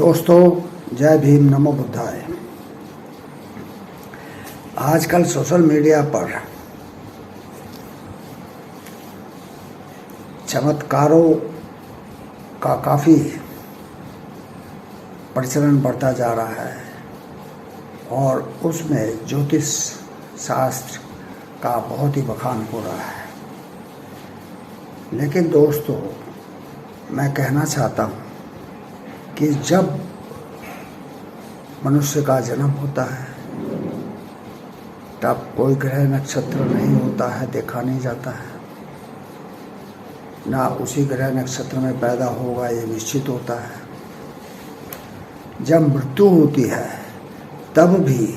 दोस्तों, जय भीम, नमो बुद्धाय। आजकल सोशल मीडिया पर चमत्कारों का काफ़ी प्रचलन बढ़ता जा रहा है और उसमें ज्योतिष शास्त्र का बहुत ही बखान हो रहा है। लेकिन दोस्तों, मैं कहना चाहता हूँ कि जब मनुष्य का जन्म होता है तब कोई ग्रह नक्षत्र नहीं होता है, देखा नहीं जाता है, ना उसी ग्रह नक्षत्र में पैदा होगा ये निश्चित होता है। जब मृत्यु होती है तब भी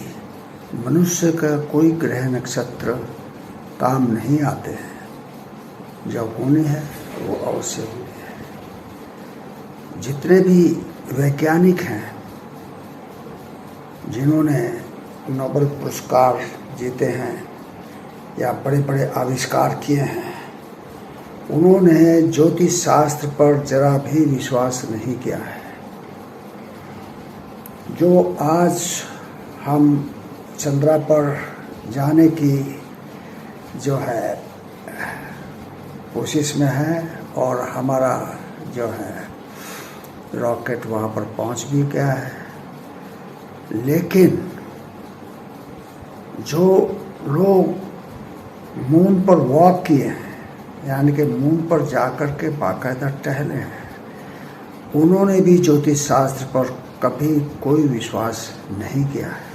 मनुष्य का कोई ग्रह नक्षत्र काम नहीं आते हैं। जब होनी है वो अवश्य होनी है। जितने भी वैज्ञानिक हैं जिन्होंने नोबेल पुरस्कार जीते हैं या बड़े बड़े आविष्कार किए हैं, उन्होंने ज्योतिष शास्त्र पर जरा भी विश्वास नहीं किया है। जो आज हम चंद्रमा पर जाने की जो है कोशिश में है और हमारा जो है रॉकेट वहाँ पर पहुँच भी गया है, लेकिन जो लोग मून पर वॉक किए हैं, यानी कि मून पर जाकर के बाकायदा टहले हैं, उन्होंने भी ज्योतिष शास्त्र पर कभी कोई विश्वास नहीं किया है।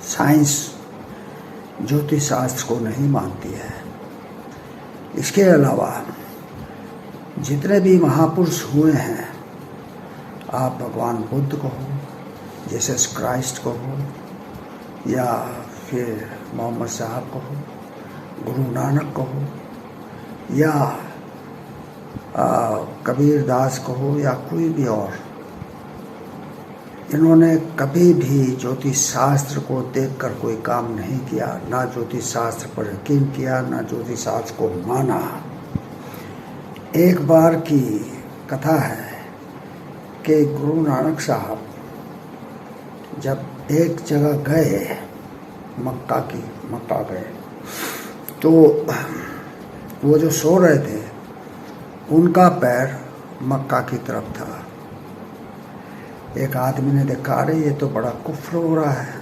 साइंस ज्योतिष शास्त्र को नहीं मानती है। इसके अलावा जितने भी महापुरुष हुए हैं, आप भगवान बुद्ध को हो, जीसस क्राइस्ट को हो, या फिर मोहम्मद साहब को हो, गुरु नानक को हो, या कबीर दास को हो, या कोई भी और, इन्होंने कभी भी ज्योतिष शास्त्र को देखकर कोई काम नहीं किया, ना ज्योतिष शास्त्र पर यकीन किया, ना ज्योतिष शास्त्र को माना। एक बार की कथा है कि गुरु नानक साहब जब एक जगह गए, मक्का गए, तो वो जो सो रहे थे उनका पैर मक्का की तरफ था। एक आदमी ने देखा, अरे ये तो बड़ा कुफ्र हो रहा है,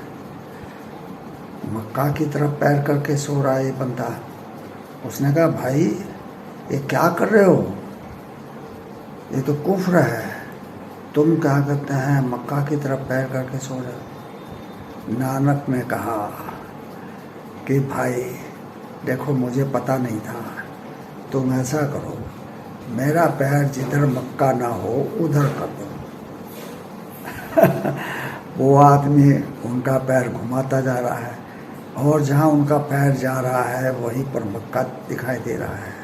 मक्का की तरफ पैर करके सो रहा है ये बंदा। उसने कहा, भाई ये क्या कर रहे हो, ये तो कुफ्र है, तुम क्या करते हैं मक्का की तरफ पैर करके सो रहे हो। नानक ने कहा कि भाई देखो, मुझे पता नहीं था, तुम ऐसा करो, मेरा पैर जिधर मक्का ना हो उधर कर दो। वो आदमी उनका पैर घुमाता जा रहा है और जहाँ उनका पैर जा रहा है वहीं पर मक्का दिखाई दे रहा है।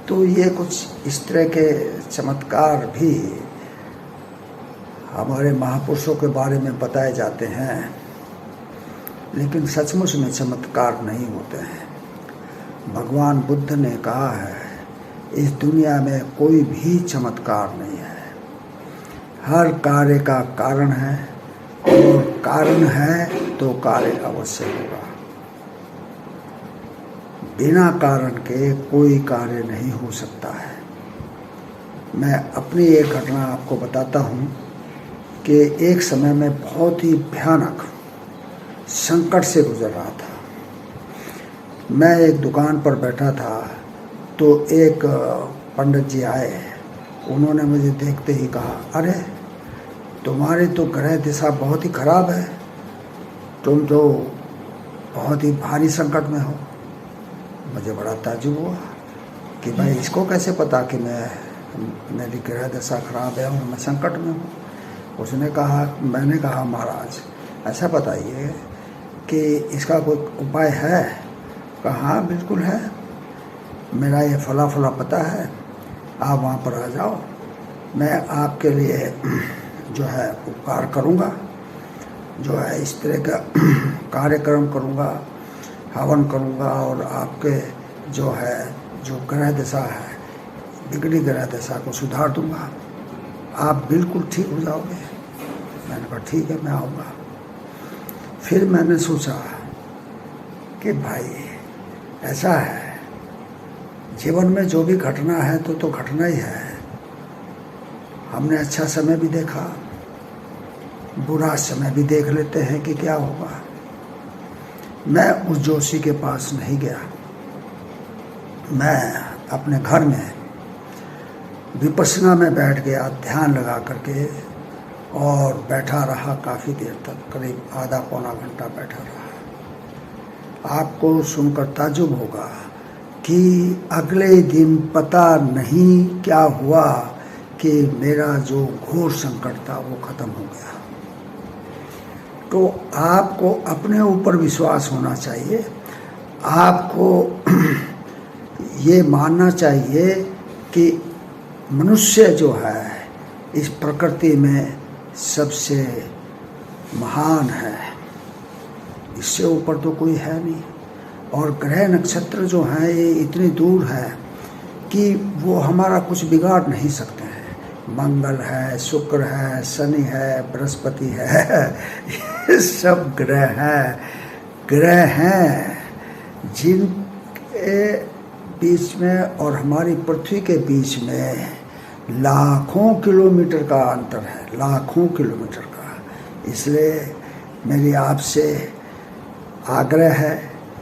तो ये कुछ इस तरह के चमत्कार भी हमारे महापुरुषों के बारे में बताए जाते हैं, लेकिन सचमुच में चमत्कार नहीं होते हैं। भगवान बुद्ध ने कहा है, इस दुनिया में कोई भी चमत्कार नहीं है, हर कार्य का कारण है और कारण है तो कार्य अवश्य होगा। बिना कारण के कोई कार्य नहीं हो सकता है। मैं अपनी एक घटना आपको बताता हूँ कि एक समय में बहुत ही भयानक संकट से गुजर रहा था। मैं एक दुकान पर बैठा था तो एक पंडित जी आए। उन्होंने मुझे देखते ही कहा, अरे तुम्हारी तो ग्रह दिशा बहुत ही खराब है, तुम तो बहुत ही भारी संकट में हो। मुझे बड़ा ताज्जुब हुआ कि भाई इसको कैसे पता कि मेरी ग्रह दशा खराब है और मैं संकट में हूँ। उसने कहा, मैंने कहा, महाराज ऐसा बताइए कि इसका कोई उपाय है। कहा, हाँ बिल्कुल है, मेरा ये फला फला पता है, आप वहाँ पर आ जाओ, मैं आपके लिए जो है उपकार करूँगा, जो है इस तरह का कार्यक्रम करूँगा, हवन करूँगा और आपके जो है जो ग्रह दशा है, बिगड़ी ग्रह दशा को सुधार दूँगा। आप बिल्कुल ठीक हो जाओगे। मैंने कहा ठीक है, मैं आऊँगा। फिर मैंने सोचा कि भाई ऐसा है, जीवन में जो भी घटना है तो घटना ही है। हमने अच्छा समय भी देखा, बुरा समय भी देख लेते हैं कि क्या होगा। मैं उस जोशी के पास नहीं गया। मैं अपने घर में विपश्यना में बैठ गया, ध्यान लगा करके, और बैठा रहा काफ़ी देर तक, करीब आधा पौना घंटा बैठा रहा। आपको सुनकर ताज्जुब होगा कि अगले दिन पता नहीं क्या हुआ कि मेरा जो घोर संकट था वो खत्म हो गया। तो आपको अपने ऊपर विश्वास होना चाहिए। आपको ये मानना चाहिए कि मनुष्य जो है इस प्रकृति में सबसे महान है, इससे ऊपर तो कोई है नहीं। और ग्रह नक्षत्र जो हैं ये इतनी दूर है कि वो हमारा कुछ बिगाड़ नहीं सकते हैं। मंगल है, शुक्र है, शनि है, बृहस्पति है, ये सब ग्रह हैं जिनके बीच में और हमारी पृथ्वी के बीच में लाखों किलोमीटर का अंतर है, लाखों किलोमीटर का। इसलिए मेरी आपसे आग्रह है,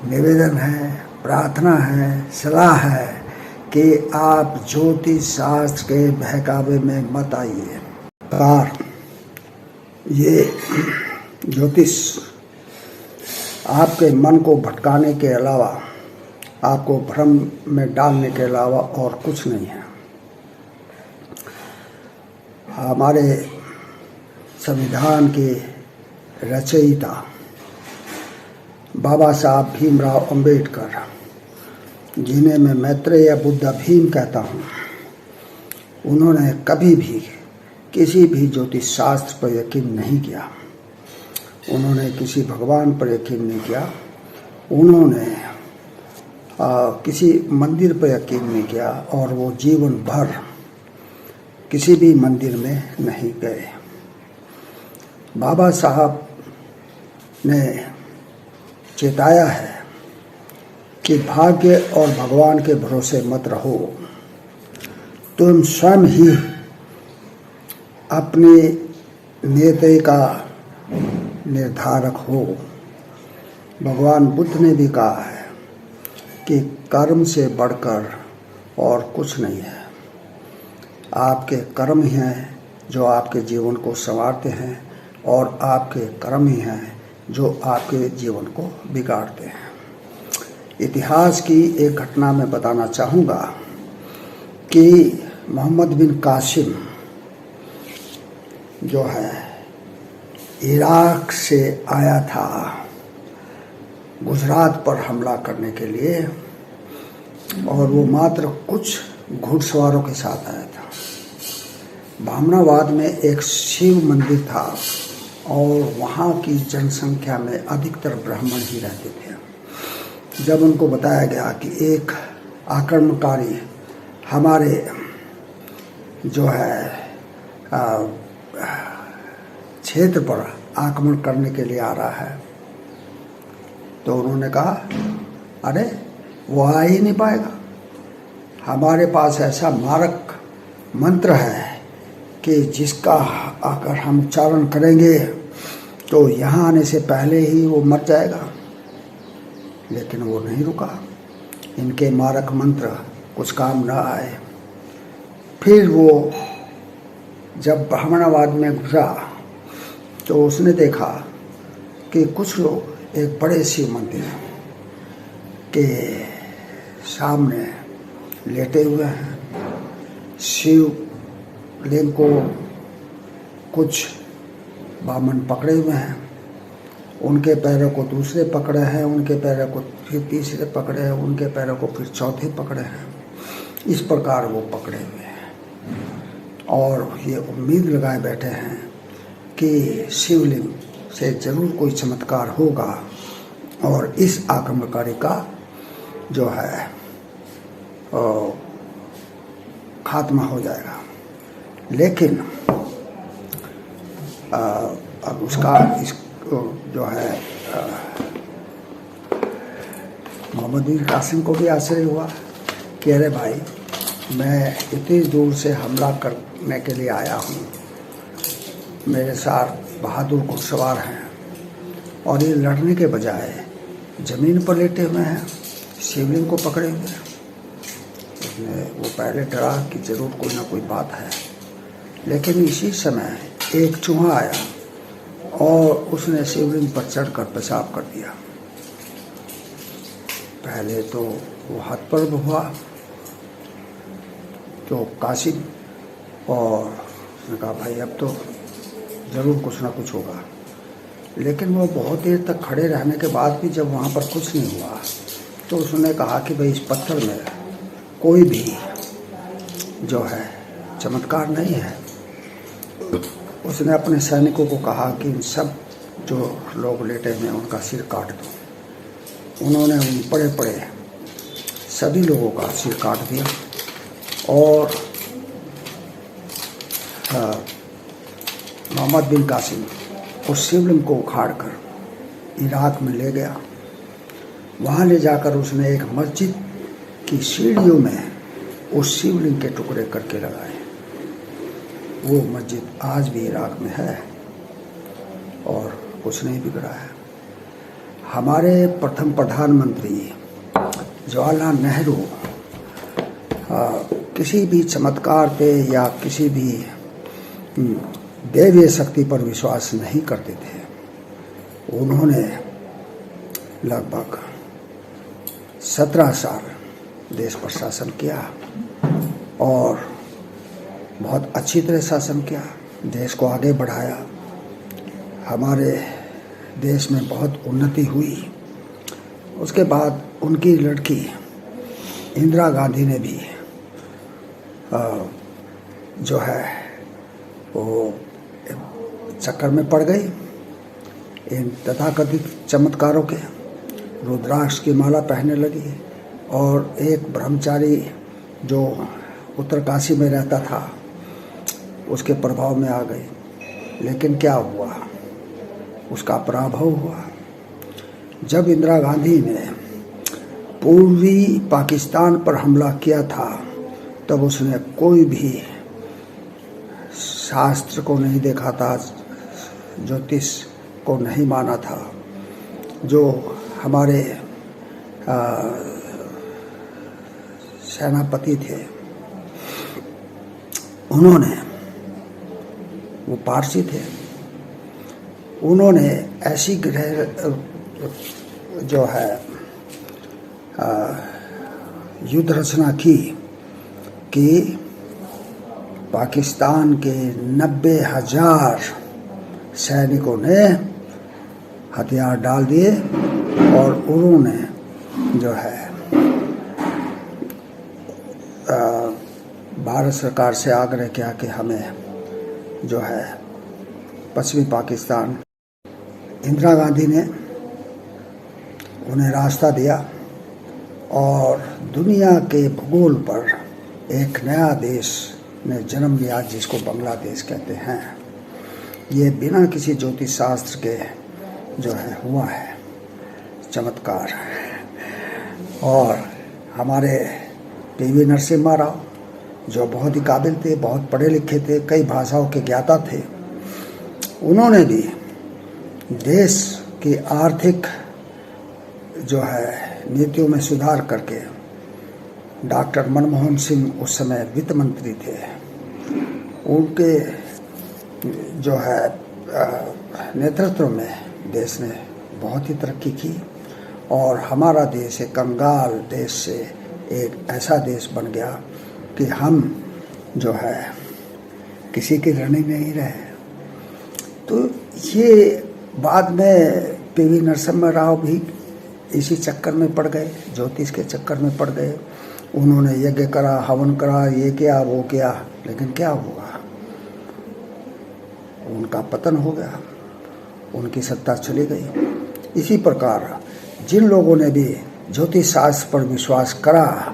निवेदन है, प्रार्थना है, सलाह है कि आप ज्योतिष शास्त्र के बहकावे में मत आइए। ये ज्योतिष आपके मन को भटकाने के अलावा, आपको भ्रम में डालने के अलावा और कुछ नहीं है। हमारे संविधान के रचयिता बाबा साहब भीमराव अंबेडकर, जिन्हें मैं मैत्रेय बुद्ध भीम कहता हूँ, उन्होंने कभी भी किसी भी ज्योतिष शास्त्र पर यकीन नहीं किया। उन्होंने किसी भगवान पर यकीन नहीं किया। उन्होंने किसी मंदिर पर यकीन नहीं किया, और वो जीवन भर किसी भी मंदिर में नहीं गए। बाबा साहब ने चेताया है कि भाग्य और भगवान के भरोसे मत रहो, तुम स्वयं ही अपनी नियति का निर्धारक हो। भगवान बुद्ध ने भी कहा है कि कर्म से बढ़कर और कुछ नहीं है। आपके कर्म ही हैं जो आपके जीवन को संवारते हैं, और आपके कर्म ही हैं जो आपके जीवन को बिगाड़ते हैं। इतिहास की एक घटना मैं बताना चाहूँगा कि मोहम्मद बिन कासिम जो है इराक से आया था गुजरात पर हमला करने के लिए, और वो मात्र कुछ घुड़सवारों के साथ आया था। भामनाबाद में एक शिव मंदिर था, और वहाँ की जनसंख्या में अधिकतर ब्राह्मण ही रहते थे। जब उनको बताया गया कि एक आक्रमणकारी हमारे जो है क्षेत्र पर आक्रमण करने के लिए आ रहा है, तो उन्होंने कहा अरे वो आ ही नहीं पाएगा, हमारे पास ऐसा मारक मंत्र है कि जिसका अगर हम उच्चारण करेंगे तो यहाँ आने से पहले ही वो मर जाएगा। लेकिन वो नहीं रुका, इनके मारक मंत्र कुछ काम न आए। फिर वो जब भामनाबाद में घुसा तो उसने देखा कि कुछ लोग एक बड़े शिव मंदिर के सामने लेटे हुए हैं। शिव लिंग को कुछ बामन पकड़े हुए हैं, उनके पैरों को दूसरे पकड़े हैं, उनके पैरों को फिर तीसरे पकड़े हैं, उनके पैरों को फिर चौथे पकड़े हैं। इस प्रकार वो पकड़े हुए हैं और ये उम्मीद लगाए बैठे हैं कि शिवलिंग से जरूर कोई चमत्कार होगा और इस आक्रमणकारी का जो है खात्मा हो जाएगा। लेकिन अब उसका जो है मोहम्मद बिन कासिम को भी आश्चर्य हुआ कि अरे भाई, मैं इतनी दूर से हमला करने के लिए आया हूँ, मेरे साथ बहादुर घुड़सवार हैं और ये लड़ने के बजाय ज़मीन पर लेटे हुए हैं, शिवलिंग को पकड़े हुए हैं। वो पहले डरा कि जरूर कोई ना कोई बात है, लेकिन इसी समय एक चूहा आया और उसने शिवलिंग पर चढ़कर पेशाब कर दिया। पहले तो वो हतप्रभ हुआ तो कासिम, और उसने कहा भाई अब तो ज़रूर कुछ ना कुछ होगा। लेकिन वो बहुत देर तक खड़े रहने के बाद भी जब वहाँ पर कुछ नहीं हुआ तो उसने कहा कि भाई इस पत्थर में कोई भी जो है चमत्कार नहीं है। उसने अपने सैनिकों को कहा कि इन सब जो लोग लेटे हुए हैं उनका सिर काट दो। उन्होंने उन पड़े पड़े सभी लोगों का सिर काट दिया और मोहम्मद बिन कासिम उस शिवलिंग को उखाड़कर इराक में ले गया। वहाँ ले जाकर उसने एक मस्जिद की सीढ़ियों में उस शिवलिंग के टुकड़े करके लगाए। वो मस्जिद आज भी इराक में है और कुछ नहीं बिगड़ा है। हमारे प्रथम प्रधानमंत्री जवाहरलाल नेहरू किसी भी चमत्कार पे या किसी भी दैवीय शक्ति पर विश्वास नहीं करते थे। उन्होंने लगभग 17 साल देश पर शासन किया और बहुत अच्छी तरह शासन किया, देश को आगे बढ़ाया। हमारे देश में बहुत उन्नति हुई। उसके बाद उनकी लड़की इंदिरा गांधी ने भी जो है वो चक्कर में पड़ गई इन तथाकथित चमत्कारों के। रुद्राक्ष की माला पहनने लगी और एक ब्रह्मचारी जो उत्तरकाशी में रहता था उसके प्रभाव में आ गई। लेकिन क्या हुआ, उसका पराभव हुआ। जब इंदिरा गांधी ने पूर्वी पाकिस्तान पर हमला किया था तब उसने कोई भी शास्त्र को नहीं देखा था, ज्योतिष को नहीं माना था। जो हमारे सेनापति थे उन्होंने, वो पारसी थे, उन्होंने ऐसी ग्रह जो है युद्ध रचना की कि पाकिस्तान के 90,000 सैनिकों ने हथियार डाल दिए और उन्होंने जो है भारत सरकार से आग्रह किया कि हमें जो है पश्चिमी पाकिस्तान। इंदिरा गांधी ने उन्हें रास्ता दिया और दुनिया के भूगोल पर एक नया देश ने जन्म लिया जिसको बांग्लादेश कहते हैं। ये बिना किसी ज्योतिष शास्त्र के जो है हुआ है चमत्कार। और हमारे पीवी नरसिम्हा राव जो बहुत ही काबिल थे, बहुत पढ़े लिखे थे, कई भाषाओं के ज्ञाता थे, उन्होंने भी देश की आर्थिक जो है नीतियों में सुधार करके, डॉक्टर मनमोहन सिंह उस समय वित्त मंत्री थे, उनके जो है नेतृत्व में देश ने बहुत ही तरक्की की और हमारा देश एक कंगाल देश से एक ऐसा देश बन गया कि हम जो है किसी की ऋणी नहीं रहे। तो ये बाद में पीवी नरसिम्हा राव भी इसी चक्कर में पड़ गए, ज्योतिष के चक्कर में पड़ गए। उन्होंने यज्ञ करा, हवन करा, ये किया वो किया, लेकिन क्या हुआ, उनका पतन हो गया, उनकी सत्ता चली गई। इसी प्रकार जिन लोगों ने भी ज्योतिष शास्त्र पर विश्वास करा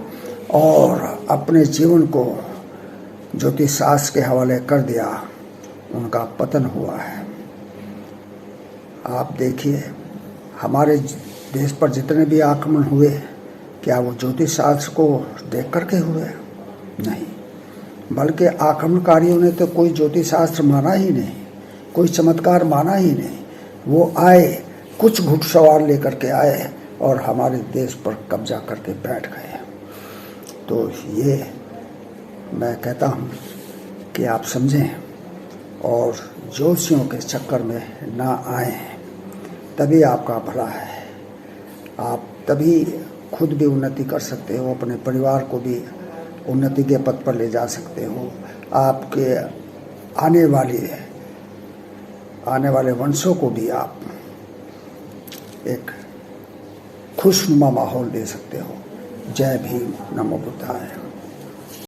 और अपने जीवन को ज्योतिष शास्त्र के हवाले कर दिया, उनका पतन हुआ है। आप देखिए, हमारे देश पर जितने भी आक्रमण हुए, क्या वो ज्योतिष शास्त्र को देख करके हुए? नहीं, बल्कि आक्रमणकारियों ने तो कोई ज्योतिष शास्त्र माना ही नहीं, कोई चमत्कार माना ही नहीं। वो आए, कुछ घुड़सवार लेकर के आए और हमारे देश पर कब्जा करके बैठ गए। तो ये मैं कहता हूँ कि आप समझें और ज्योतिषियों के चक्कर में ना आए, तभी आपका भला है। आप तभी खुद भी उन्नति कर सकते हो, अपने परिवार को भी उन्नति के पथ पर ले जा सकते हो, आपके आने वाले वंशों को भी आप एक खुशनुमा माहौल दे सकते हो। जय भीम, नमो बुद्धाय।